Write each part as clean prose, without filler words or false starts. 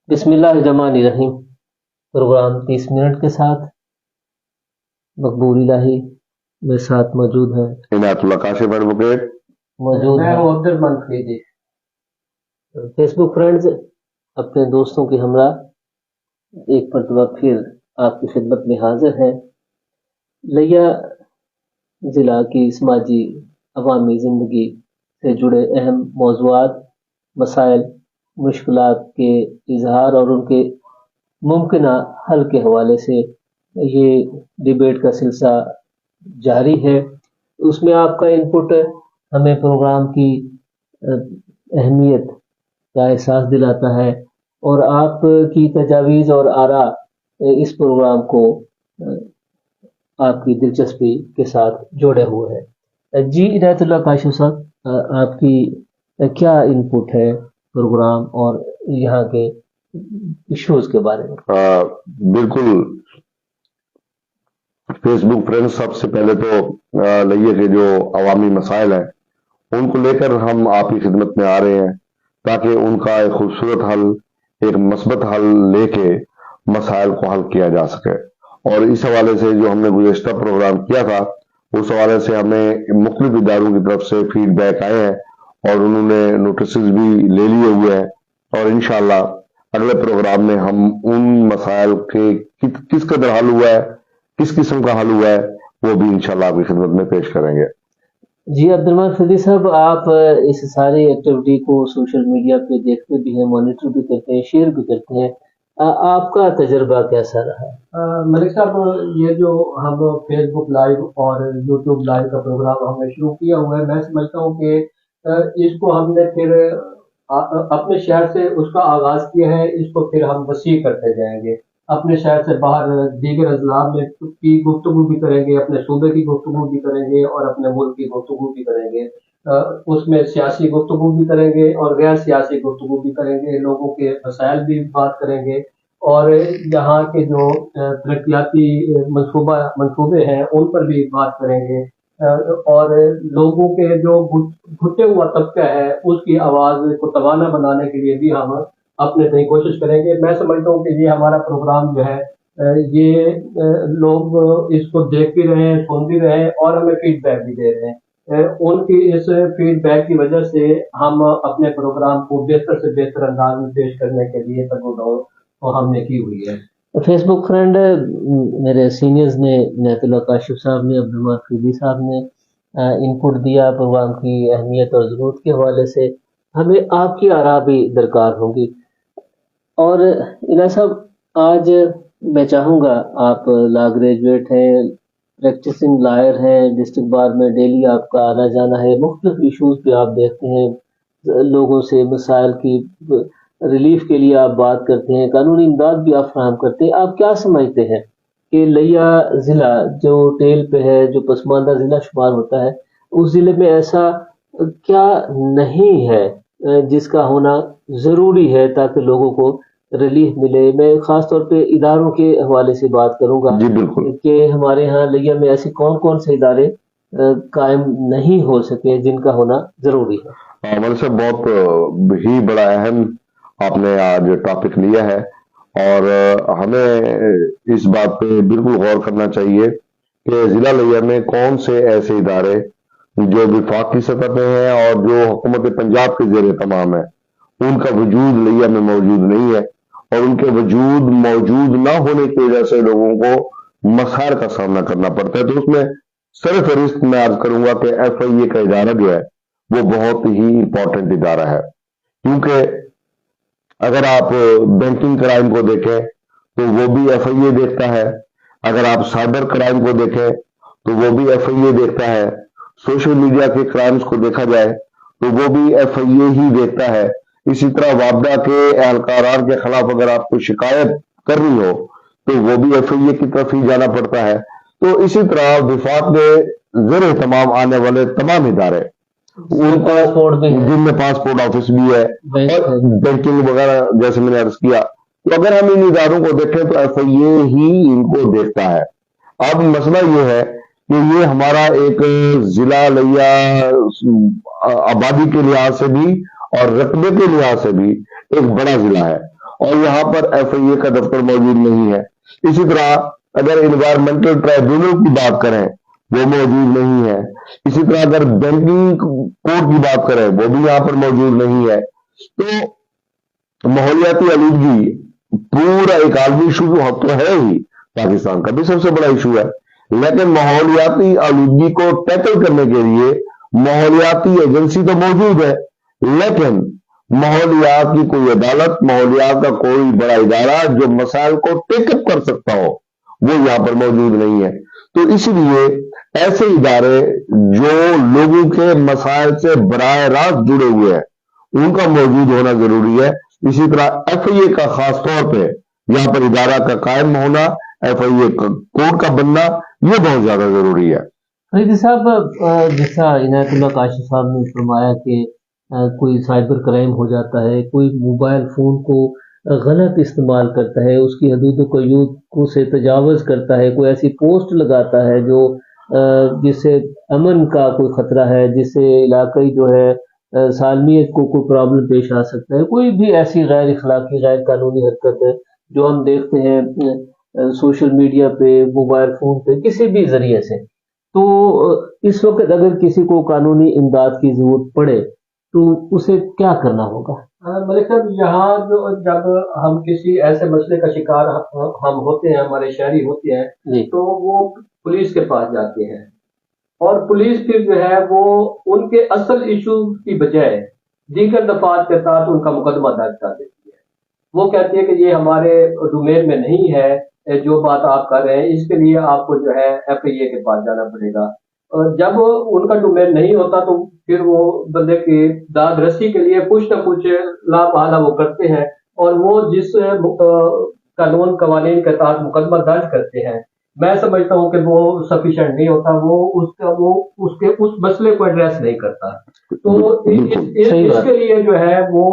بسم اللہ الرحمن الرحیم۔ پروگرام 30 منٹ کے ساتھ مقبول الہی میرے ساتھ موجود ہیں، عنایت اللہ کاشف ایڈوکیٹ موجود میں ہیں ہوں عبد الرحمان فریدی۔ فیس بک فرینڈز، اپنے دوستوں کے ہمراہ ایک مرتبہ پھر آپ کی خدمت میں حاضر ہیں۔ لیا ضلع کی سماجی عوامی زندگی سے جڑے اہم موضوعات، مسائل، مشکلات کے اظہار اور ان کے ممکنہ حل کے حوالے سے یہ ڈیبیٹ کا سلسلہ جاری ہے۔ اس میں آپ کا انپٹ ہمیں پروگرام کی اہمیت کا احساس دلاتا ہے اور آپ کی تجاویز اور آراء اس پروگرام کو آپ کی دلچسپی کے ساتھ جوڑے ہوئے ہیں۔ جی عنایت اللہ کاشف صاحب، آپ کی کیا انپٹ ہے پروگرام اور یہاں کے ایشوز کے بارے میں؟ بالکل، فیس بک فرینڈز، سب سے پہلے تو لئیے کہ جو عوامی مسائل ہیں ان کو لے کر ہم آپ کی خدمت میں آ رہے ہیں تاکہ ان کا ایک خوبصورت حل، ایک مثبت حل لے کے مسائل کو حل کیا جا سکے۔ اور اس حوالے سے جو ہم نے گزشتہ پروگرام کیا تھا اس حوالے سے ہمیں مختلف اداروں کی طرف سے فیڈ بیک آئے ہیں اور انہوں نے نوٹسز بھی لے لیے ہوئے ہیں، اور انشاءاللہ اگلے پروگرام میں ہم ان مسائل کے کس قدر حل ہوا ہے، کس قسم کا حل ہوا ہے، وہ بھی انشاءاللہ آپ کی خدمت میں پیش کریں گے۔ جی عبد الرحمان فریدی صاحب، آپ اس ساری ایکٹیویٹی کو سوشل میڈیا پہ دیکھتے بھی ہیں، مانیٹر بھی کرتے ہیں، شیئر بھی کرتے ہیں، آپ کا تجربہ کیسا رہا؟ ملک صاحب، یہ جو ہم فیس بک لائیو اور یوٹیوب لائیو کا پروگرام ہم نے شروع کیا ہوا ہے، میں سمجھتا ہوں کہ اس کو ہم نے پھر اپنے شہر سے اس کا آغاز کیا ہے، اس کو پھر ہم وسیع کرتے جائیں گے۔ اپنے شہر سے باہر دیگر اضلاع میں کی گفتگو بھی کریں گے، اپنے صوبے کی گفتگو بھی کریں گے اور اپنے ملک کی گفتگو بھی کریں گے۔ اس میں سیاسی گفتگو بھی کریں گے اور غیر سیاسی گفتگو بھی کریں گے، لوگوں کے مسائل بھی بات کریں گے، اور یہاں کے جو ترقیاتی منصوبے ہیں ان پر بھی بات کریں گے، اور لوگوں کے جو گھٹے ہوا طبقہ ہے اس کی آواز کو توانا بنانے کے لیے بھی ہم اپنے سے کوشش کریں گے۔ میں سمجھتا ہوں کہ یہ ہمارا پروگرام جو ہے یہ لوگ اس کو دیکھ بھی رہے ہیں، سن بھی رہے ہیں اور ہمیں فیڈ بیک بھی دے رہے ہیں۔ ان کی اس فیڈ بیک کی وجہ سے ہم اپنے پروگرام کو بہتر سے بہتر انداز میں پیش کرنے کے لیے ہم نے کی ہوئی ہے۔ فیس بک فرینڈ، میرے سینئرز نے، عنایت اللہ کاشف صاحب نے، عبد الرحمان فریدی صاحب نے انپٹ دیا پروگرام کی اہمیت اور ضرورت کے حوالے سے۔ ہمیں آپ کی آراء بھی درکار ہوں گی، اور عنایت صاحب آج میں چاہوں گا، آپ لا گریجویٹ ہیں، پریکٹسنگ لائر ہیں، ڈسٹرکٹ بار میں ڈیلی آپ کا آنا جانا ہے، مختلف ایشوز پہ آپ دیکھتے ہیں، لوگوں سے مسائل کی ریلیف کے لیے آپ بات کرتے ہیں، قانونی امداد بھی آپ فراہم کرتے ہیں۔ آپ کیا سمجھتے ہیں کہ لیا ضلع جو ٹیل پہ ہے، جو پسماندہ ضلع شمار ہوتا ہے، اس ضلع میں ایسا کیا نہیں ہے جس کا ہونا ضروری ہے تاکہ لوگوں کو ریلیف ملے؟ میں خاص طور پہ اداروں کے حوالے سے بات کروں گا جی بالکل، کہ ہمارے ہاں لیا میں ایسے کون کون سے ادارے قائم نہیں ہو سکے جن کا ہونا ضروری ہے؟ ملک صاحب بہت ہی بڑا اہم آپ نے آج ٹاپک لیا ہے، اور ہمیں اس بات پہ بالکل غور کرنا چاہیے کہ ضلع لیا میں کون سے ایسے ادارے جو وفاقی سطح پہ ہیں اور جو حکومت پنجاب کے زیر تمام ہے، ان کا وجود لیا میں موجود نہیں ہے، اور ان کے وجود موجود نہ ہونے کی وجہ سے لوگوں کو مسائل کا سامنا کرنا پڑتا ہے۔ تو اس میں سر فہرست میں عرض کروں گا کہ ایف آئی اے کا ادارہ جو ہے وہ بہت ہی امپورٹنٹ ادارہ ہے، کیونکہ اگر آپ بینکنگ کرائم کو دیکھیں تو وہ بھی ایف آئی اے دیکھتا ہے، اگر آپ سائبر کرائم کو دیکھیں تو وہ بھی ایف آئی اے دیکھتا ہے، سوشل میڈیا کے کرائمز کو دیکھا جائے تو وہ بھی ایف آئی اے ہی دیکھتا ہے۔ اسی طرح وابڈا کے اہلکاران کے خلاف اگر آپ کو شکایت کرنی ہو تو وہ بھی ایف آئی اے کی طرف ہی جانا پڑتا ہے۔ تو اسی طرح وفاق میں زیر اہتمام آنے والے تمام ادارے، ان کو جن میں پاسپورٹ آفس بھی ہے اور بینکنگ وغیرہ جیسے میں نے عرض کیا، تو اگر ہم ان اداروں کو دیکھیں تو ایف آئی اے ہی ان کو دیکھتا ہے۔ اب مسئلہ یہ ہے کہ یہ ہمارا ایک ضلع لیا آبادی کے لحاظ سے بھی اور رقبے کے لحاظ سے بھی ایک بڑا ضلع ہے، اور یہاں پر FIA کا دفتر موجود نہیں ہے. اسی طرح اگر انوائرمنٹل ٹرائبیونل کی بات کریں وہ موجود نہیں ہے. اسی طرح اگر بینکنگ کورٹ کی بات کریں وہ بھی یہاں پر موجود نہیں ہے. تو ماحولیاتی آلودگی پورا ایک عالمی ایشو تو ہے ہی، پاکستان کا بھی سب سے بڑا ایشو ہے، لیکن ماحولیاتی آلودگی کو ٹیکل کرنے کے لیے ماحولیاتی ایجنسی تو موجود ہے، لیکن ماحولیات کی کوئی عدالت، ماحولیات کا کوئی بڑا ادارہ جو مسائل کو ٹیک اپ کر سکتا ہو وہ یہاں پر موجود نہیں ہے. تو اس لیے ایسے ادارے جو لوگوں کے مسائل سے براہ راست جڑے ہوئے ہیں ان کا موجود ہونا ضروری ہے. اسی طرح FIA کا خاص طور پہ یہاں پر ادارہ کا قائم ہونا، FIA کا کوڈ کا بننا یہ بہت زیادہ ضروری ہے. فریدی صاحب، جس طرح عنایت اللہ کاشف صاحب نے فرمایا کہ کوئی سائبر کرائم ہو جاتا ہے، کوئی موبائل فون کو غلط استعمال کرتا ہے، اس کی حدود و قیود کو سے تجاوز کرتا ہے، کوئی ایسی پوسٹ لگاتا ہے جو جس سے امن کا کوئی خطرہ ہے، جس سے علاقائی جو ہے سالمیت کو کوئی پرابلم پیش آ سکتا ہے، کوئی بھی ایسی غیر اخلاقی غیر قانونی حرکت ہے جو ہم دیکھتے ہیں سوشل میڈیا پہ، موبائل فون پہ، کسی بھی ذریعے سے، تو اس وقت اگر کسی کو قانونی امداد کی ضرورت پڑے تو اسے کیا کرنا ہوگا؟ ملک صاحب، یہاں جب ہم کسی ایسے مسئلے کا شکار ہم ہوتے ہیں، ہمارے شہری ہوتے ہیں، تو وہ پولیس کے پاس جاتے ہیں، اور پولیس پھر جو ہے وہ ان کے اصل ایشو کی بجائے دیگر دفعات کے ساتھ ان کا مقدمہ درج کر دیتی ہے. وہ کہتی ہے کہ یہ ہمارے ڈومین میں نہیں ہے جو بات آپ کر رہے ہیں، اس کے لیے آپ کو جو ہے FIA کے پاس جانا پڑے گا. اور جب ان کا ڈومین نہیں ہوتا تو پھر وہ بندے کی داد رسی کے لیے کچھ نہ کچھ لاپہلا وہ کرتے ہیں، اور وہ جس قانون قوانین کے تحت مقدمہ درج کرتے ہیں، میں سمجھتا ہوں کہ وہ سفیشینٹ نہیں ہوتا، وہ اس مسئلے کو ایڈریس نہیں کرتا. تو اس کے لیے جو ہے وہ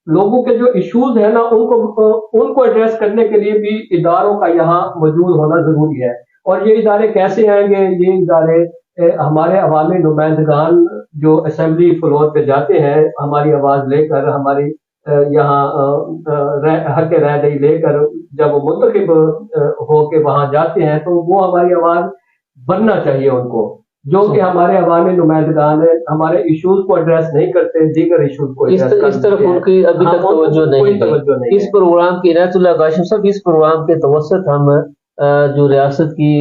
لوگوں کے جو ایشوز ہیں نا ان کو ایڈریس کرنے کے لیے بھی اداروں کا یہاں موجود ہونا ضروری ہے. اور یہ ادارے کیسے آئیں گے؟ یہ ادارے ہمارے عوامی نمائندگان جو اسمبلی فلور پہ جاتے ہیں ہماری آواز لے کر، ہماری یہاں حق رائے دہی لے کر، جب وہ منتخب ہو کے وہاں جاتے ہیں تو وہ ہماری آواز بننا چاہیے ان کو، جو کہ ہمارے عوامی نمائندگان ہمارے ایشوز کو ایڈریس نہیں کرتے، دیگر ایشوز کو اس طرف ان کی ابھی تک توجہ نہیں ہے. اس پروگرام کی عنایت اللہ کاشف صاحب، اس پروگرام کے توسط ہم جو ریاست کی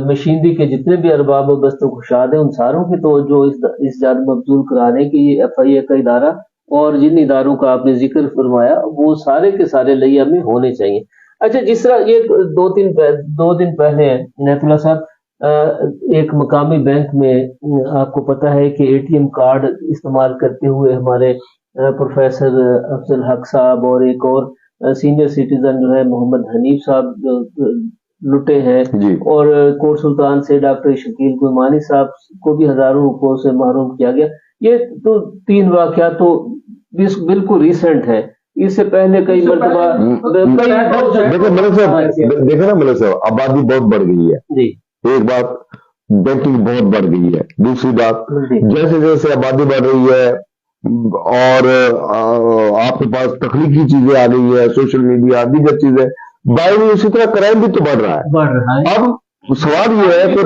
مشینری کے جتنے بھی ارباب و بست و گشاد ہیں ان ساروں کی توجہ اس جانب مبذول کرانے کی یہ FIA کا ادارہ اور جن اداروں کا آپ نے ذکر فرمایا وہ سارے کے سارے لیا میں ہونے چاہیے. اچھا، جس طرح یہ دو دن پہلے عنایت اللہ صاحب ایک مقامی بینک میں آپ کو پتہ ہے کہ ATM کارڈ استعمال کرتے ہوئے ہمارے پروفیسر افضل حق صاحب اور ایک اور سینئر سٹیزن جو ہے محمد حنیف صاحب جو لٹے ہیں، اور کوٹ سلطان سے ڈاکٹر شکیل گلمانی صاحب کو بھی ہزاروں روپوں سے محروم کیا گیا. یہ تو 3 واقعات تو بالکل ریسنٹ ہے. اس سے پہلے کئی مرتبہ دیکھیں نا ملک صاحب، آبادی بہت بڑھ گئی ہے جی، ایک بات بینکنگ بہت بڑھ گئی ہے، دوسری بات جیسے جیسے آبادی بڑھ رہی ہے اور آپ کے پاس تخلیقی چیزیں آ گئی ہے، سوشل میڈیا، دیگر چیزیں باہر، اسی طرح کرائم بھی تو بڑھ رہا ہے. اب سوال یہ ہے کہ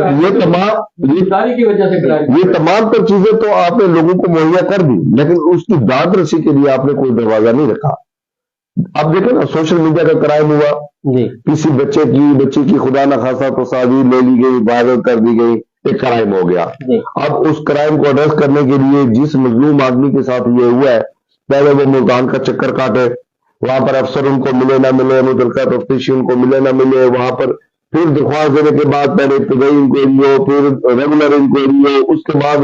یہ تمام تر چیزیں تو آپ نے لوگوں کو مہیا کر دی، لیکن اس کی داد رسی کے لیے آپ نے کوئی دروازہ نہیں رکھا. اب دیکھیں نا، سوشل میڈیا کا کرائم ہوا، کسی بچے کی خدا نخواستہ تصاویر لے لی گئی، وائرل کر دی گئی، ایک کرائم ہو گیا. اب اس کرائم کو ایڈریس کرنے کے لیے جس مظلوم آدمی کے ساتھ یہ ہوا ہے، پہلے وہ ملتان کا چکر کاٹے، وہاں پر افسر ان کو ملے نہ ملے، متعلقہ تفتیشی ان کو ملے نہ ملے، وہاں پر پھر درخواست دینے کے بعد پہلے ابتدائی انکوائری ہو، پھر ریگولر انکوائری ہو، اس کے بعد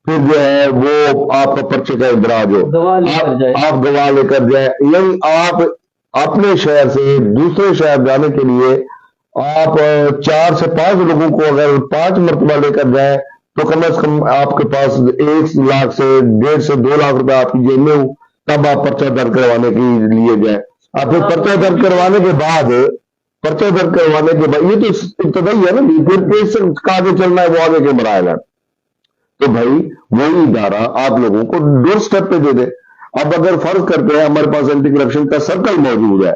پھر جو ہے وہ آپ کا پرچے کا اندراج ہو، آپ گواہ لے کر جائیں. یعنی آپ اپنے شہر سے دوسرے شہر جانے کے لیے آپ 4 سے 5 لوگوں کو اگر 5 مرتبہ لے کر جائیں تو کم از کم آپ کے پاس 1 لاکھ سے 1.5 سے 2 لاکھ روپے آپ کی جیب میں ہوں، تب آپ پرچہ درج کروانے کے لیے جائیں. آپ پھر پرچہ درج کروانے کے بعد یہ تو ابتدائی ہے نا، پھر کیس سے آگے چلنا ہے، وہ آگے کے مراحل ہے. تو بھائی وہی ادارہ آپ لوگوں کو ڈور سٹیپ پہ دے دے. اب اگر فرض کرتے ہیں ہمارے پاس اینٹی کرپشن کا سرکل موجود ہے،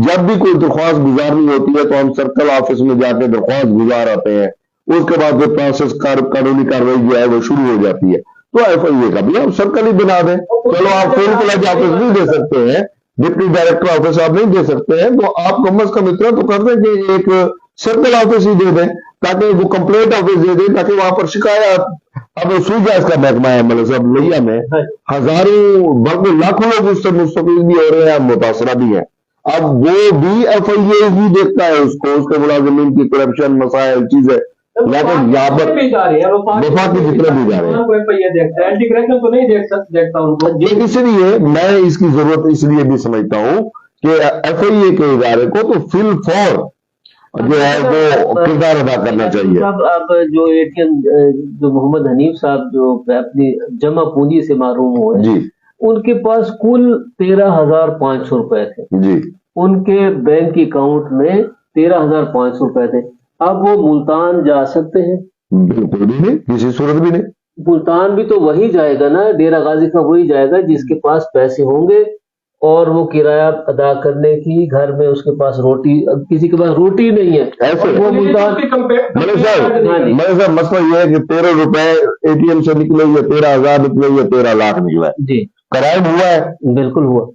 جب بھی کوئی درخواست گزارنی ہوتی ہے تو ہم سرکل آفس میں جا کے درخواست گزار آتے ہیں، اس کے بعد جو پروسیس قانونی کارروائی جو ہے وہ شروع ہو جاتی ہے۔ تو ایف آئی اے کا بھی آپ سرکل ہی بنا دیں، چلو آپ فل فلیج آفس نہیں دے سکتے ہیں، ڈپٹی ڈائریکٹر آفس آپ نہیں دے سکتے ہیں، تو آپ کم از کم اتنا تو کر دیں کہ ایک سرکل آفس ہی دے دیں، تاکہ وہ کمپلینٹ آفس دے دیں، تاکہ وہاں پر شکایات۔ اب سوئی کا محکمہ ہے ملک صاحب لیا میں ہزاروں بلکہ لاکھوں لوگ اس سے مستفید بھی ہو رہے ہیں، متاثرہ بھی ہیں۔ اب وہ بھی ایف آئی اے ہی دیکھتا ہے اس کے ملازمین کی کرپشن مسائل چیزیں، لیکن یہاں پر وفاق کے جتنے بھی جا رہے ہیں۔ اس لیے میں اس کی ضرورت اس لیے بھی سمجھتا ہوں کہ ایف آئی اے کے ادارے کو تو فی الفور جو ہے وہ کردار ادا کرنا چاہیے۔ اب جو اے ٹی ایم جو محمد حنیف صاحب جو اپنی جمع پونجی سے محروم ہوئے جی، ان کے پاس کل 13,500 روپے تھے جی، ان کے بینک اکاؤنٹ میں 13,500 روپے تھے۔ اب وہ ملتان جا سکتے ہیں؟ بالکل بھی نہیں، کسی صورت بھی نہیں۔ ملتان بھی تو وہی جائے گا نا، ڈیرہ غازی کا وہی جائے گا جس کے پاس پیسے ہوں گے اور وہ کرایہ ادا کرنے کی، گھر میں اس کے پاس روٹی، کسی کے پاس روٹی نہیں ہے ایسے وہ ملتان۔ میرے صاحب مسئلہ یہ ہے کہ 13 روپے اے ٹی ایم سے نکلے یا 13,000 نکلے یا 13 لاکھ نکلا ہے، جی کرائم ہوا ہے، بالکل ہوا۔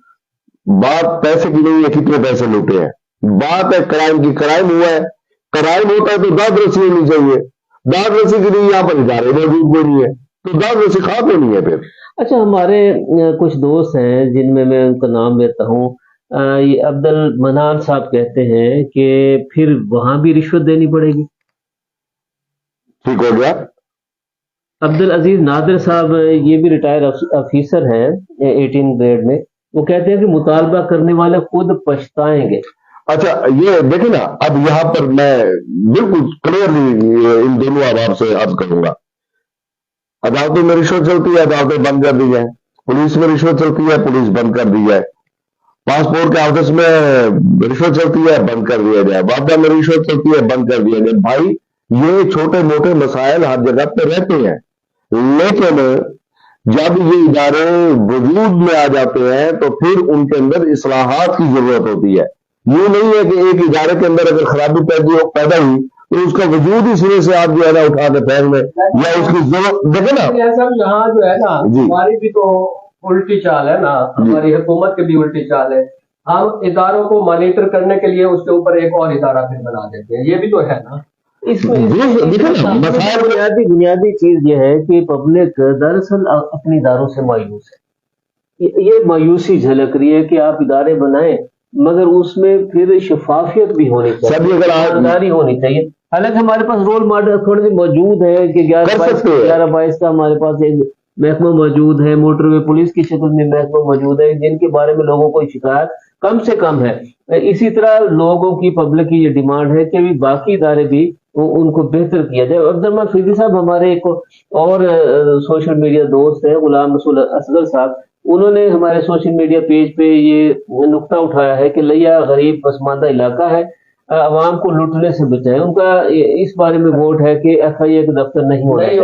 بات پیسے کی نہیں ہے کتنے پیسے لوٹے ہیں، بات ہے کرائم کی، کرائم ہوا ہے۔ کرائم ہوتا ہے تو داد رسی ہونی چاہیے، داد رسی کی نہیں، یہاں پر ادارے موجود بھی نہیں ہے تو داد رسی خواہ تو نہیں ہے پھر۔ اچھا، ہمارے کچھ دوست ہیں جن میں ان کا نام لیتا ہوں، یہ عبد المنان صاحب کہتے ہیں کہ پھر وہاں بھی رشوت دینی پڑے گی۔ ٹھیک ہو گیا۔ عبد العزیز نادر صاحب یہ بھی ریٹائر آفیسر ہیں 18 گریڈ میں، وہ کہتے ہیں کہ مطالبہ کرنے والے خود پچھتائیں گے۔ اچھا یہ دیکھیں نا، اب یہاں پر میں بالکل کلیئرلی ان دونوں آباب سے عرض کروں گا، عدالتوں میں رشوت چلتی ہے، عدالتیں بند کر دی جائیں، پولیس میں رشوت چلتی ہے، پولیس بند کر دی جائے، پاسپورٹ کے آفس میں رشوت چلتی ہے، بند کر دیا جائے، وادہ میں رشوت چلتی ہے، بند کر دیا جائے۔ بھائی یہ چھوٹے موٹے مسائل ہر جگہ پہ رہتے ہیں، لیکن جب یہ ادارے وجود میں آ جاتے ہیں تو پھر ان کے اندر اصلاحات کی ضرورت ہوتی ہے۔ یہ نہیں ہے کہ ایک ادارے کے اندر اگر خرابی پیدا ہوئی تو اس کا وجود ہی سرے سے آپ جو ہے نا اٹھا کے پھینک لیں یا اس کی ضرورت دیکھیں نا۔ یہاں جو ہے نا ہماری بھی تو الٹی چال ہے نا، ہماری حکومت کی بھی الٹی چال ہے، ہم اداروں کو مانیٹر کرنے کے لیے اس کے اوپر ایک اور ادارہ پھر بنا دیتے ہیں، یہ بھی تو ہے نا۔ اس میں بنیادی چیز یہ ہے کہ پبلک دراصل اپنے اداروں سے مایوس ہے، یہ مایوسی جھلک رہی ہے کہ آپ ادارے بنائیں مگر اس میں پھر شفافیت بھی ہونی چاہیے، ایمانداری ہونی چاہیے۔ حالانکہ ہمارے پاس رول ماڈل تھوڑے سے موجود ہے کہ 11/22 کا ہمارے پاس ایک محکمہ موجود ہے، موٹر وے پولیس کی شکل میں محکمہ موجود ہے جن کے بارے میں لوگوں کو شکایت کم سے کم ہے۔ اسی طرح لوگوں کی، پبلک کی یہ ڈیمانڈ ہے کہ باقی ادارے بھی ان کو بہتر کیا جائے۔ عبد الرحمان فیضی صاحب ہمارے ایک اور سوشل میڈیا دوست ہیں، غلام رسول اصغر صاحب، انہوں نے ہمارے سوشل میڈیا پیج پہ یہ نقطہ اٹھایا ہے کہ لیا غریب پسماندہ علاقہ ہے، عوام کو لوٹنے سے بچائیں۔ ان کا اس بارے میں ووٹ ہے کہ ایف آئی اے کا دفتر نہیں ہونا چاہیے۔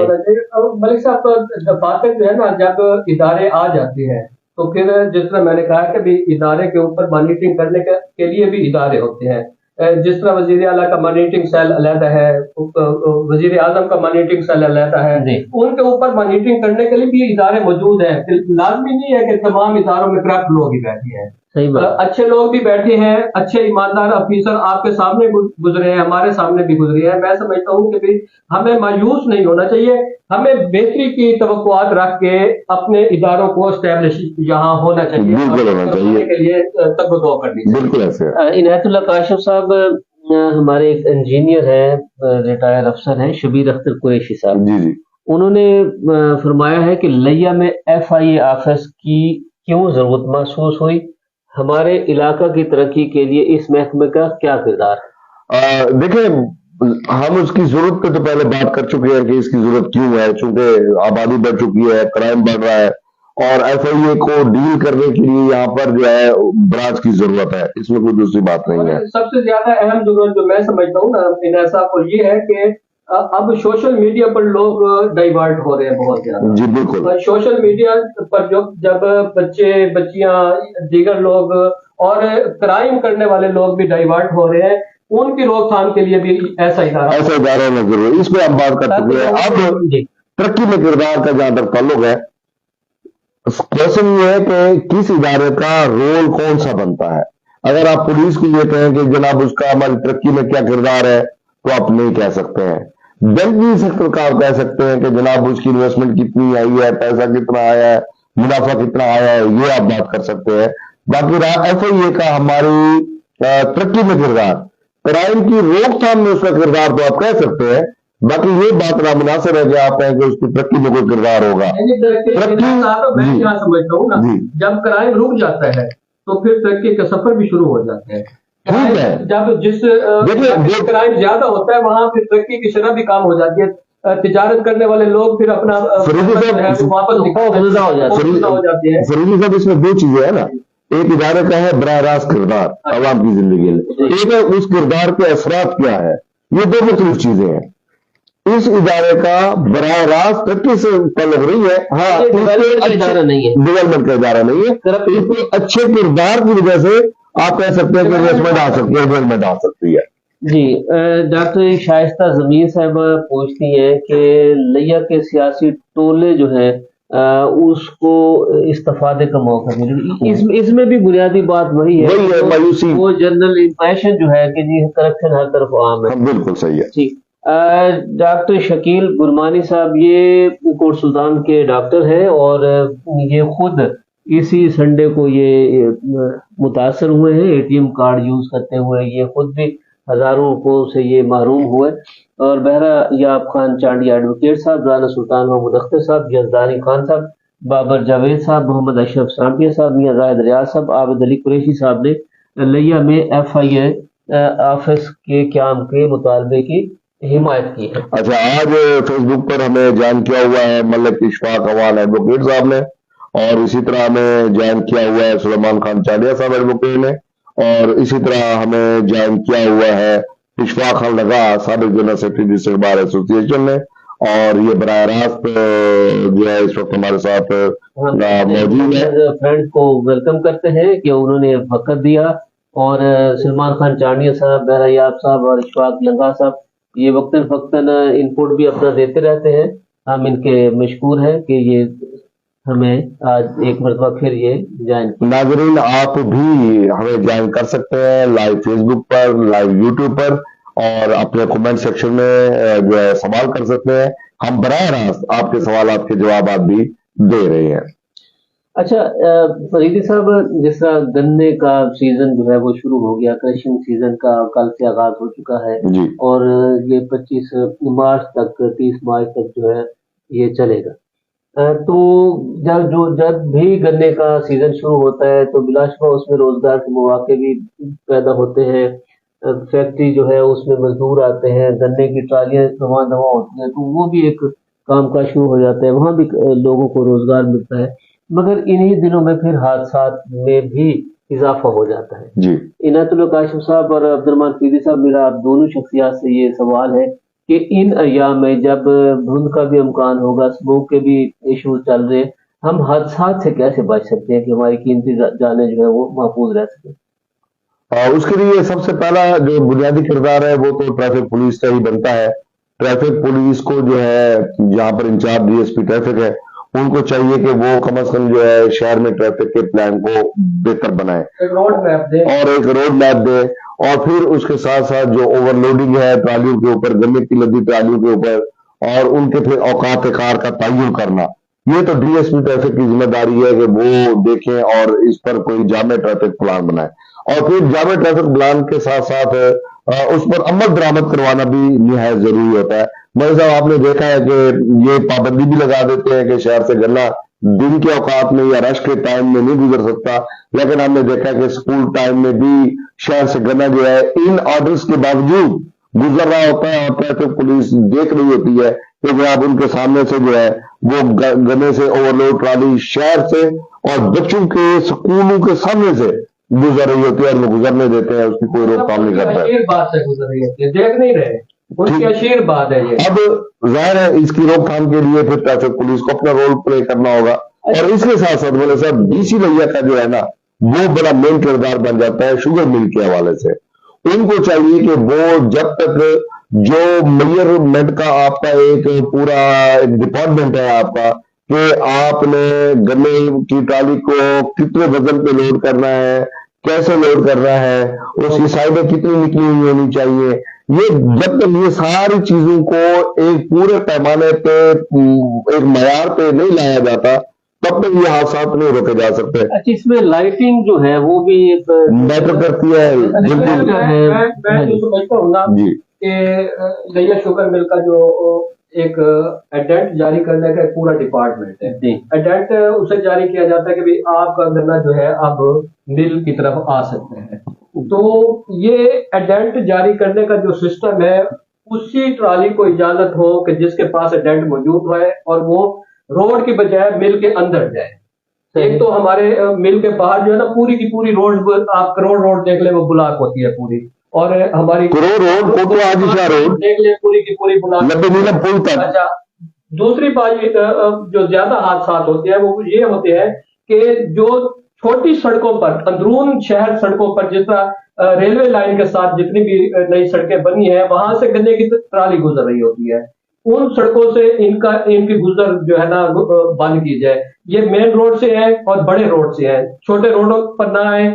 ملک صاحب تو باتیں جو ہے نا، جب ادارے آ جاتے ہیں تو پھر جس طرح میں نے کہا کہ بھی ادارے کے اوپر مانیٹرنگ کرنے کے لیے بھی ادارے ہوتے ہیں، جس طرح وزیر اعلیٰ کا مانیٹرنگ سیل علیحدہ ہے، وزیر اعظم کا مانیٹرنگ سیل علیحدہ ہے، ان کے اوپر مانیٹرنگ کرنے کے لیے بھی ادارے موجود ہیں۔ لازمی نہیں ہے کہ تمام اداروں میں کرپٹ لوگ ہی بیٹھے ہیں، اچھے لوگ بھی بیٹھے ہیں، اچھے ایماندار افیسر آپ کے سامنے گزرے ہیں، ہمارے سامنے بھی گزرے ہیں۔ میں سمجھتا ہوں کہ بھی ہمیں مایوس نہیں ہونا چاہیے، ہمیں بہتری کی توقعات رکھ کے اپنے اداروں کو اسٹیبلش یہاں ہونا چاہیے، کے لیے تگ و دو کرنی چاہیے۔ عنایت اللہ کاشف صاحب ہمارے ایک انجینئر ہیں، ریٹائر افسر ہیں، شبیر اختر قریشی صاحب، انہوں نے فرمایا ہے کہ لیا میں ایف آئی اے آفس کی کیوں ضرورت محسوس ہوئی، ہمارے علاقہ کی ترقی کے لیے اس محکمے کا کیا کردار ہے؟ دیکھیں ہم اس کی ضرورت پہ تو پہلے بات کر چکے ہیں کہ اس کی ضرورت کیوں ہے، چونکہ آبادی بڑھ چکی ہے، کرائم بڑھ رہا ہے اور ایف آئی اے کو ڈیل کرنے کے لیے یہاں پر جو ہے برانچ کی ضرورت ہے، اس میں کوئی دوسری بات نہیں ہے۔ سب سے زیادہ اہم ضرورت جو میں سمجھتا ہوں نا ایسا کو یہ ہے کہ अब सोशल मीडिया पर लोग डाइवर्ट हो रहे हैं बहुत ज्यादा। जी बिल्कुल। और सोशल मीडिया पर जब बच्चे बच्चियां दीगर लोग और क्राइम करने वाले लोग भी डाइवर्ट हो रहे हैं, उनकी रोकथाम के लिए भी ऐसा इदारा में जरूर इस पे हम बात कर चुके हैं। अब तरक्की में किरदार का जहां तक ताल्लुक है, क्वेश्चन ये है कि किस इदारे का रोल कौन सा बनता है। अगर आप पुलिस को ये कहें कि जनाब उसका हमारी तरक्की में क्या किरदार है, तो आप नहीं कह सकते हैं। बैंकिंग सेक्टर का आप कह सकते हैं कि जनाब उसकी इन्वेस्टमेंट कितनी आई है, पैसा कितना आया है, मुनाफा कितना आया है, ये आप बात कर सकते हैं। बाकी रहा FIA का हमारी तरक्की में किरदार, क्राइम की रोकथाम में उसका किरदार तो आप कह सकते हैं। बाकी ये बात नामुनासिब है कि आप कहें कि उसकी तरक्की में कोई किरदार होगा। मैं क्या समझता हूँ ना, जब क्राइम रुक जाता है तो फिर तरक्की का सफर भी शुरू हो जाता है। ठीक है, जब जिस क्राइम ज्यादा होता है वहां फिर तरक्की की शरह भी कम हो जाती है। तिजारत करने वाले लोग फिर अपना वापस हो जाते हैं। फरीदी साहब, इसमें दो चीजें है ना, एक इदारे का है बराह रास्त किरदार अवाम की जिंदगी में, एक है उस किरदार के असरात क्या है। ये दो मुख्तलिफ चीजें हैं। इस इदारे का बराह रास्त तरक्की से ताल्लुक नहीं है। हाँ, डेवलपमेंट का इदारा नहीं है, डेवलपमेंट का इदारा नहीं है। इसके अच्छे किरदार की वजह से आप कह सकते हैं कि इन्वेस्टमेंट आ सकती है, डेवलपमेंट आ सकती है। जी, डॉक्टर शाइस्ता जमीर साहब पूछती हैं कि लिया के सियासी टोले जो है उसको इस्तेफादे का मौका मिले। इसमें भी बुनियादी बात वही है, मायूसी, वो जनरल इंप्रेशन जो है कि जी करप्शन हर तरफ आम है। बिल्कुल सही है। ठीक, डॉक्टर शकील गुरमानी साहब ये कोट सुल्तान के डॉक्टर हैं और ये खुद इसी संडे को ये मुतासर हुए हैं ATM कार्ड यूज करते हुए। ये खुद भी हजारों रुपयों से ये महरूम हुए। और बहरा याब खान चांडिया एडवोकेट साहब, राना सुल्तान महमूद अख्तर साहब, यजदानी खान साहब, बाबर जावेद साहब, मोहम्मद अशरफ सांपिया साहब, मियां जाहिद रियाज साहब, आबिद अली कुरैशी साहब ने लिया में FIA ऑफिस के क्याम के मुतालबे की हिमायत की है। अच्छा, आज फेसबुक पर हमें ज्वाइन किया हुआ है मलिक इशफाक अवान एडवोकेट साहब ने, और इसी तरह हमें ज्वाइन किया हुआ है सुलेमान खान चांडिया साहब एडवोकेट ने, और इसी तरह हमें ज्वाइन किया हुआ है इशफाक खान लगा साबिक general secretary district bar association ने। और ये बराह रास्त जो है इस वक्त हमारे साथ मौजूद है। फ्रेंड्स को वेलकम करते हैं कि उन्होंने वक्त दिया। और सलमान खान चांडिया साहब, बहरा याब साहब और इशफाक लंगा साहब ये वक्तन फक्तन इनपुट भी अपना देते रहते हैं। हम इनके मशकूर हैं कि ये हमें आज एक मरतबा फिर ये ज्वाइन। नाजरीन, आप भी हमें ज्वाइन कर सकते हैं लाइव फेसबुक पर, लाइव यूट्यूब पर, और अपने कमेंट सेक्शन में जो है सवाल कर सकते हैं। हम बराह रास्त आपके सवाल के जवाब भी दे रहे हैं। अच्छा फरीदी साहब, जिस तरह गन्ने का सीजन जो है वो शुरू हो गया, क्रशिंग सीजन का कल से आगाज हो चुका है जी। और ये 25 मार्च तक 30 मार्च तक जो है ये चलेगा। तो जब भी गन्ने का सीजन शुरू होता है तो बिलाशुबा उसमें रोजगार के मौके भी पैदा होते हैं। फैक्ट्री जो है उसमें मजदूर आते हैं, गन्ने की ट्रालियां रवां दवा होती हैं, तो वो भी एक काम काज शुरू हो जाता है, वहां भी लोगों को रोजगार मिलता है। मगर इन्हीं दिनों में फिर हादसात में भी इजाफा हो जाता है जी। इनायतुल्लाह काशिफ साहब और अब्दुर्रहमान फरीदी साहब, मेरा आप दोनों शख्सियात से ये सवाल है कि इन अय्याम में जब धुंध का भी इम्कान होगा, स्मोक के भी इशू चल रहे, हम हादसात से कैसे बच सकते हैं कि हमारी कीमती जानें जो है वो महफूज रह सके? उसके लिए सबसे पहला जो बुनियादी किरदार है वो तो ट्रैफिक पुलिस का ही बनता है। ट्रैफिक पुलिस को जो है, जहां पर इंचार्ज DSP ट्रैफिक है, उनको चाहिए कि वो कम से कम जो है शहर में ट्रैफिक के प्लान को बेहतर बनाए, एक रोड मैप दे, और एक रोड मैप दे। और फिर उसके साथ साथ जो ओवरलोडिंग है ट्रालियों के ऊपर, गन्ने की लदी ट्रालियों के ऊपर, और उनके फिर औकात कार का तयन करना, ये तो DSP ट्रैफिक की जिम्मेदारी है कि वो देखें और इस पर कोई जामे ट्रैफिक प्लान बनाए। और फिर जामे ट्रैफिक प्लान के साथ साथ उस पर अमल दरामद करवाना भी निहायत जरूरी होता है। भाई साहब, आपने देखा है कि ये पाबंदी भी लगा देते हैं कि शहर से गन्ना दिन के औकात में या रश के टाइम में नहीं गुजर सकता, लेकिन हमने देखा कि स्कूल टाइम में भी शहर से गन्ना जो है इन ऑर्डर्स के बावजूद गुजर रहा होता है, और ट्रैफिक पुलिस देख रही होती है कि आप उनके सामने से जो है वो गन्ने से ओवरलोड ट्राली शहर से और बच्चों के स्कूलों के सामने से गुजर रही होती है, और वो गुजरने देते हैं, उसकी कोई रोकथाम नहीं करता है। बात से गुजर रही होती है, देख नहीं रहे। उनकी आशीर्वाद है ये। अब जाहिर है इसकी रोकथाम के लिए फिर ट्रैफिक पुलिस को अपना रोल प्ले करना होगा, और इसके साथ साथ बोले साहब डीसी लैया का जो है ना वो बड़ा मेन किरदार बन जाता है शुगर मिल के हवाले से। उनको चाहिए कि वो जब तक जो मेजरमेंट का आपका एक पूरा एक डिपार्टमेंट है आपका, कि आपने गन्ने की ट्राली को कितने वजन पे लोड करना है, कैसे लोड करना है, उसकी साइडें कितनी निकली हुई होनी चाहिए, ये जब तक ये सारी चीजों को एक पूरे पैमाने पे एक मयार पे नहीं लाया जाता तब तक ये हादसा नहीं रोके जा सकते। अच्छा, इसमें लाइटिंग जो है वो भी एक मैटर करती है। बिल्कुल मैं जो समझता हूँ ना जी, कि लैया शुगर मिल का जो एक एडेंट जारी करने का एक पूरा डिपार्टमेंट है। जी, एडेंट उसे जारी किया जाता है कि भाई आपका गन्ना जो है अब मिल की तरफ आ सकते हैं। तो ये एडेंट जारी करने का जो सिस्टम है उसी ट्राली को इजाजत हो कि जिसके पास एडेंट मौजूद है और वो रोड की बजाय मिल के अंदर जाए। एक तो हमारे मिल के बाहर जो है ना पूरी की पूरी रोड, आप करोड़ रोड देख ले वो ब्लॉक होती है पूरी, और हमारी करोड़ रोड को तो आजिशा रोड देख ले पूरी की पूरी ब्लॉक। नब्बे नीलम पुल तक। अच्छा, दूसरी बात जो ज्यादा हादसा होते हैं वो ये होते हैं कि जो छोटी सड़कों पर, अंदरून शहर सड़कों पर, जिस तरह रेलवे लाइन के साथ जितनी भी नई सड़कें बनी है वहां से गन्ने की ट्राली गुजर रही होती है, उन सड़कों से इनकी गुजर जो है ना बंद की जाए। ये मेन रोड से है और बड़े रोड से है, छोटे रोडों पर ना आए।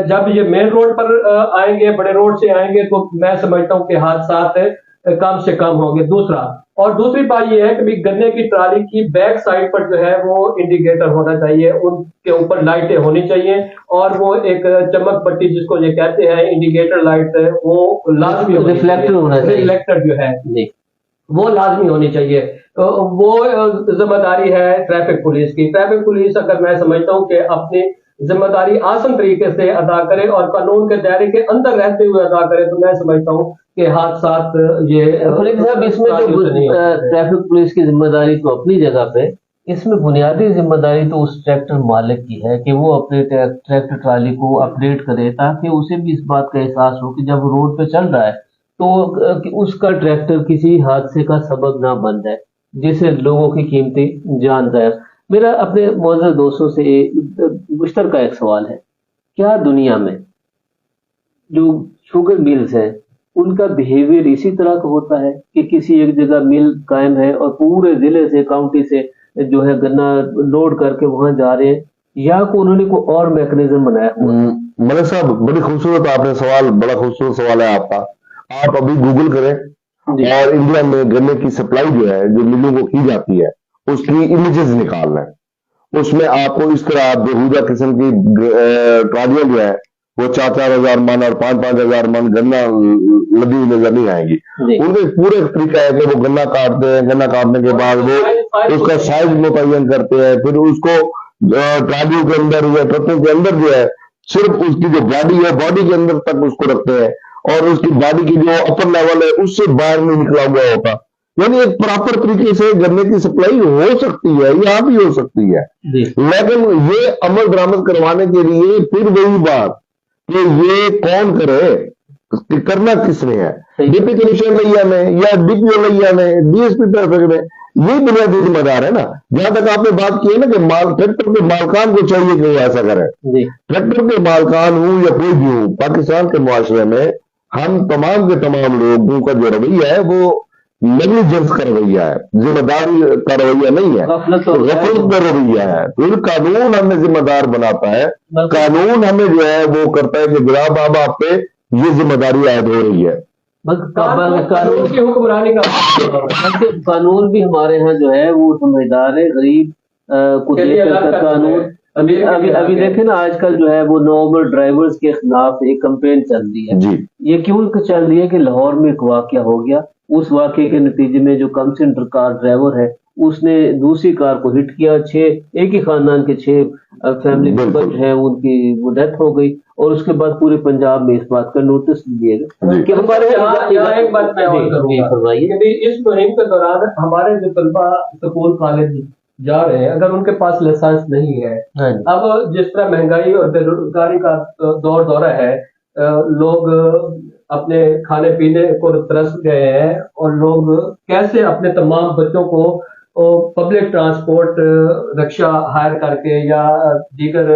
जब ये मेन रोड पर आएंगे, बड़े रोड से आएंगे, तो मैं समझता हूँ कि हादसा कम से कम होंगे। दूसरी बात ये है कि गन्ने की ट्राली की बैक साइड पर जो है वो इंडिकेटर होना चाहिए, उनके ऊपर लाइटें होनी चाहिए, और वो एक चमक पट्टी जिसको ये कहते हैं इंडिकेटर लाइट, वो लाजमी रिफ्लेक्टर होना चाहिए। रिफ्लेक्टर जो है जी, वो लाजमी होनी चाहिए। वो जिम्मेदारी है ट्रैफिक पुलिस की। ट्रैफिक पुलिस अगर मैं समझता हूँ कि अपनी जिम्मेदारी आसान तरीके से अदा करे और कानून के दायरे के अंदर रहते हुए अदा करे, तो मैं समझता हूँ कि हादसा ये साहब इसमें जो ट्रैफिक पुलिस की जिम्मेदारी तो अपनी जगह पे, इसमें बुनियादी जिम्मेदारी तो उस ट्रैक्टर मालिक की है कि वो अपने ट्रैक्टर ट्राली को अपडेट करे, ताकि उसे भी इस बात का एहसास हो कि जब रोड पे चल रहा है तो कि उसका ट्रैक्टर किसी हादसे का सबब ना बन जाए जिससे लोगों की कीमती जान जाए। मेरा अपने मौजूद दोस्तों से मुश्तरका एक सवाल है, क्या दुनिया में जो शुगर मिल्स हैं उनका बिहेवियर इसी तरह का होता है कि किसी एक जगह मिल कायम है और पूरे जिले से, काउंटी से जो है गन्ना लोड करके वहां जा रहे हैं, या को उन्होंने कोई और मैकेनिज्म बनाया हुआ है? मलिक साहब बड़ी खूबसूरत आपने सवाल, बड़ा खूबसूरत सवाल है आपका। आप अभी गूगल करें और इंडिया में गन्ने की सप्लाई जो है जो मिलों को की जाती है उसकी इमेजेस निकाल लें, उसमें आपको इस तरह बेहुदा किस्म की ट्रालियां जो है वो 4-4 हजार मन और 5-5 हजार मन गन्ना लदी हुई नजर नहीं आएगी। उनका एक पूरा तरीका है कि वो गन्ना काटते हैं, गन्ना काटने के बाद वो उसका साइज मुतय्यन करते हैं, फिर उसको ट्रालियों के अंदर या ट्रकों के अंदर जो है सिर्फ उसकी जो बॉडी है बॉडी के अंदर तक उसको रखते हैं, और उसकी बॉडी की जो अपर लेवल है उससे बाहर नहीं निकला हुआ होता। यानी एक प्रॉपर तरीके से गन्ने की सप्लाई हो सकती है, यहाँ भी हो सकती है, लेकिन ये अमल दरामद करवाने के लिए फिर वही बात कि ये कौन करे, करना किसने है, डिप्टी कमिश्नर लैया ने या डीपीओ लैया ने, डीएसपी ट्रैफिक ने, ये बुनियादी जिम्मेदार है ना। जहां तक आपने बात की है ना कि ट्रैक्टर के मालकान को चाहिए कि वो ऐसा करे, ट्रैक्टर के मालकान हूं या कोई भी हूं, पाकिस्तान के मुआशरे में हम तमाम के तमाम लोगों का जो रवैया है वो नेग्लिजेंस का रवैया है, जिम्मेदारी का रवैया नहीं है, गफलत का रवैया है। फिर कानून हमें जिम्मेदार बनाता है, कानून हमें जो है वो करता है कि जनाब अब आप पे ये जिम्मेदारी आयद हो रही है। कानून की हुक्मरानी का कानून भी हमारे यहाँ जो है वो समझदार है, गरीब कुछ कानून। अभी देखे ना आजकल जो है वो नॉर्मल ड्राइवर्स के खिलाफ एक कंपेन चल रही है। ये क्यों चल रही है कि लाहौर में एक वाकया हो गया, उस वाकये के नतीजे में जो कम सेंटर कार ड्राइवर है उसने दूसरी कार को हिट किया, एक ही खानदान के 6 फैमिली मेंबर जो है उनकी वो डेथ हो गई, और उसके बाद पूरे पंजाब में इस बात का नोटिस दिए गए कि हमारे यहाँ एक बात मैं और करूंगा कि इस मुहिम के दौरान हमारे जो तलबा स्कूल कॉलेज जा रहे हैं, अगर उनके पास लाइसेंस नहीं है, अब जिस तरह महंगाई और बेरोजगारी का दौर है, लोग अपने खाने पीने को तरस गए हैं और लोग कैसे अपने तमाम बच्चों को पब्लिक ट्रांसपोर्ट रिक्शा हायर करके या दीगर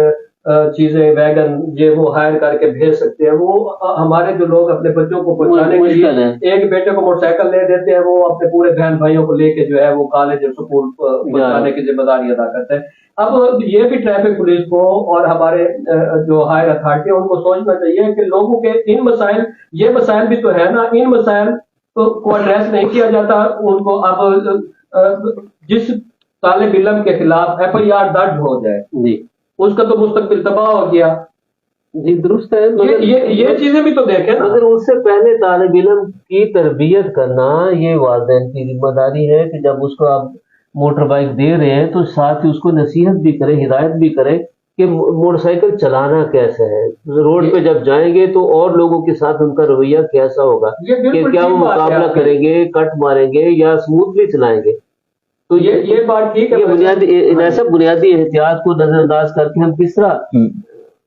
चीजें वैगन ये वो हायर करके भेज सकते हैं। वो हमारे जो लोग अपने बच्चों को पहुंचाने के लिए एक बेटे को मोटरसाइकिल ले देते हैं, वो अपने पूरे बहन भाइयों को लेके जो है वो कॉलेज और स्कूल पहुंचाने की जिम्मेदारी अदा करते हैं। अब ये भी ट्रैफिक पुलिस को और हमारे जो हायर अथॉरिटी है उनको सोचना चाहिए कि लोगों के इन मसाइल, ये मसाइल भी तो है ना, इन मसाइल को एड्रेस नहीं किया जाता। उनको अब जिस तालिब इल्म के खिलाफ FIR दर्ज हो जाए जी, उसका तो मुस्तकबिल तबाह हो गया जी। दुरुस्त है, मगर ये चीजें भी तो देखें ना। मगर उससे पहले तालिब इल्म की तरबियत करना ये वालिदैन की जिम्मेदारी है कि जब उसको आप मोटर बाइक दे रहे हैं तो साथ ही उसको नसीहत भी करें, हिदायत भी करें कि मोटरसाइकिल चलाना कैसे है, रोड पे जब जाएंगे तो और लोगों के साथ उनका रवैया कैसा होगा, कि क्या वो मुकाबला करेंगे, कट मारेंगे या स्मूथली चलाएंगे। तो ये बात ठीक है। ये बुनियादी, ऐसा बुनियादी एहतियात को नजरअंदाज करके हम किस तरह,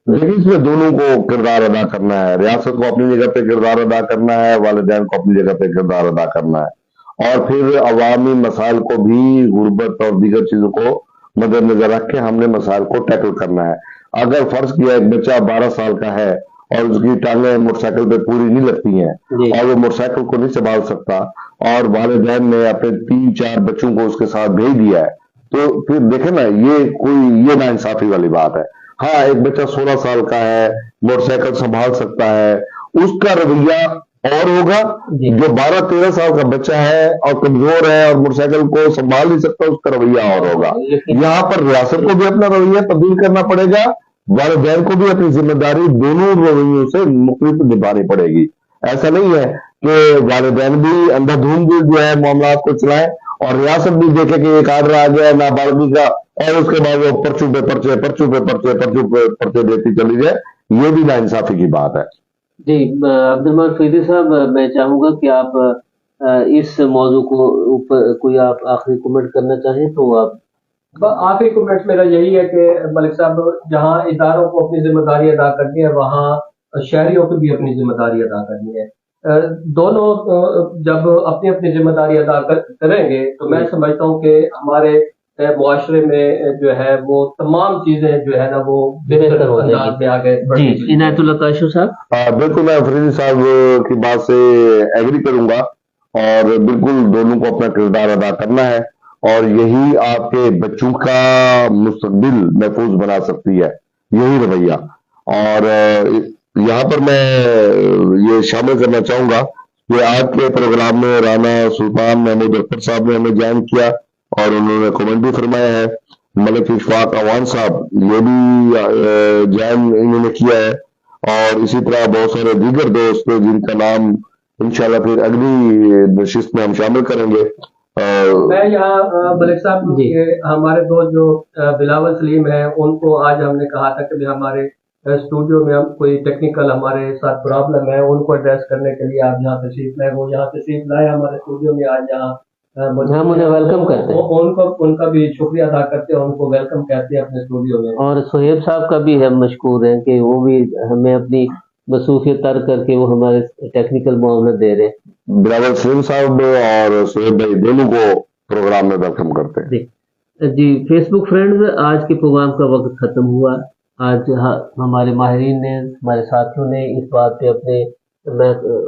लेकिन इसमें दोनों को किरदार अदा करना है। रियासत को अपनी जगह पे किरदार अदा करना है, वालिदैन को अपनी जगह पे किरदार अदा करना है, और फिर अवामी मसाइल को भी, गुर्बत और दीगर चीजों को मद्देनजर रख के हमने मसाइल को टैकल करना है। अगर फर्ज किया एक बच्चा 12 साल का है और उसकी टांगें मोटरसाइकिल पे पूरी नहीं लगती हैं और वो मोटरसाइकिल को नहीं संभाल सकता और वालिदैन ने अपने 3-4 बच्चों को उसके साथ भेज दिया है, तो फिर देखे ना, ये नाइंसाफी वाली बात है। हाँ, एक बच्चा 16 साल का है, मोटरसाइकिल संभाल सकता है, उसका रवैया और होगा। जो 12-13 साल का बच्चा है और कमजोर है और मोटरसाइकिल को संभाल नहीं सकता, उसका रवैया और होगा। यहाँ पर रियासत को भी अपना रवैया तब्दील करना पड़ेगा, वालिदैन को भी अपनी जिम्मेदारी दोनों रवैयों से मुख्तलिफ निभानी पड़ेगी। ऐसा नहीं है कि वालिदैन भी अंधाधुंध जो है मामला को चलाएं और रियासत भी देखे कि एक आर्डर आ गया नाबालिगी का और उसके बाद वो पर्चों पे पर्चे देती चली जाए। ये भी नाइंसाफी की बात है जी। अब्दुल फरीदी साहब, मैं चाहूंगा कि आप इस मौजू को ऊपर कोई आप आखिरी कमेंट करना चाहें तो आप। आखिरी कमेंट मेरा यही है कि मलिक साहब, जहां इदारों को अपनी जिम्मेदारी अदा करनी है वहां शहरियों को भी अपनी जिम्मेदारी अदा करनी है। दोनों जब अपनी अपनी जिम्मेदारी अदा करेंगे तो मैं समझता हूँ कि हमारे मुआशरे में जो है वो तमाम चीजें जो है ना वो बेहतर हो जाएगी आगे जी। इनायतुल्लाह काशफ साहब। बिल्कुल, मैं फरीदी साहब की बात से एग्री करूंगा और बिल्कुल दोनों को अपना किरदार अदा करना है और यही आपके बच्चों का मुस्तकबिल महफूज बना सकती है, यही रवैया। और यहाँ पर मैं ये शामिल करना चाहूंगा कि आज के प्रोग्राम में राना सुल्तान महमूद अख्तर साहब ने हमें ज्वाइन किया और उन्होंने कमेंट भी फरमाया है। मलिक इशफाक अवान साहब ये भी ज्वाइन इन्होंने किया है और इसी तरह बहुत सारे दीगर दोस्त जिनका नाम इंशाल्लाह फिर अगली नशिस्त में हम शामिल करेंगे। मैं यहाँ मलिक साहब हमारे दोस्त जो बिलावल सलीम है उनको आज हमने कहा था कि हमारे स्टूडियो में हम कोई टेक्निकल हमारे साथ प्रॉब्लम है, उनको एड्रेस करने के लिए आप यहाँ तशरीफ लाए, वो यहाँ तशरीफ लाए हमारे स्टूडियो में आज यहाँ हम उन्हें वेलकम करते हैं, उनका भी शुक्रिया अदा करते हैं, उनको वेलकम कहते हैं अपने स्टूडियो में। और सोहेब साहब का भी हम मशकूर हैं कि वो भी हमें अपनी मसरूफियत तर्क करके वो हमारे टेक्निकल मामला दे रहे हैं। बिलावल सलीम साहब और सोहेब भाई दोनों को प्रोग्राम में वेलकम करते हैं जी। फेसबुक फ्रेंड्स, आज के प्रोग्राम का वक्त खत्म हुआ। आज हमारे माहिरीन ने, हमारे साथियों ने इस बात पे अपने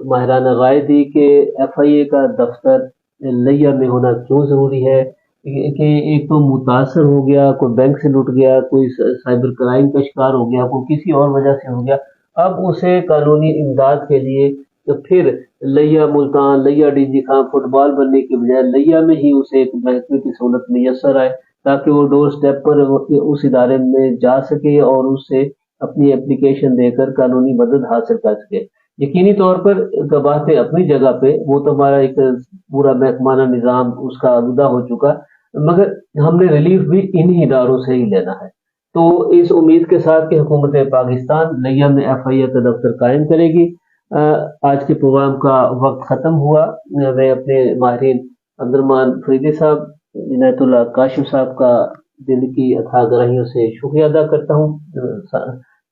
माहिराना राय दी कि FIA का दफ्तर लिया में होना क्यों जरूरी है, कि एक तो मुतासर हो गया, कोई बैंक से लुट गया, कोई साइबर क्राइम का शिकार हो गया, कोई किसी और वजह से हो गया, अब उसे कानूनी इमदाद के लिए तो फिर लिया मुल्तान, लिया DG खां फुटबॉल बनने के बजाय लिया में ही उसे एक महकमे की सहूलत मैसर आए ताकि वो डोर स्टेप पर उस इदारे में जा सके और उससे अपनी एप्लीकेशन देकर कानूनी मदद हासिल कर सके। यकीनी तौर पर गवाह अपनी जगह पे, वो तो हमारा एक पूरा महकमाना निज़ाम उसका आलूदा हो चुका, मगर हमने रिलीफ भी इन्हीं इदारों से ही लेना है। तो इस उम्मीद के साथ कि हुकूमत पाकिस्तान लिया में FIA का दफ्तर कायम करेगी। आज के प्रोग्राम का वक्त ख़त्म हुआ। मैं अपने माहिरीन अब्दुर्रहमान फरीदी साहब, इनायतुल्लाह काशिफ साहब का दिल की अथाह गहराइयों से शुक्रिया अदा करता हूँ।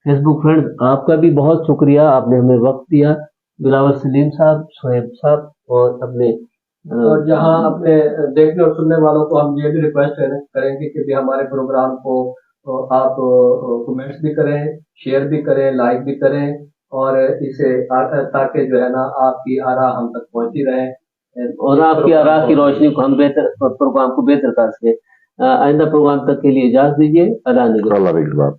फेसबुक फ्रेंड्स, आपका भी बहुत शुक्रिया, आपने हमें वक्त दिया बिलावल सलीम साहब, शोएब साहब और अपने और जहां अपने देखने और सुनने वालों को हम ये भी रिक्वेस्ट करेंगे कि भी हमारे प्रोग्राम को आप कमेंट्स भी करें, शेयर भी करें, लाइक भी करें, और इसे ताकि जो है ना आपकी आरा हम तक पहुंचती रहे और आपकी आरा की रोशनी को हम बेहतर प्रोग्राम को बेहतर कर सके। आइंदा प्रोग्राम तक के लिए इजाजत दीजिए। अल्लाह निगहबान।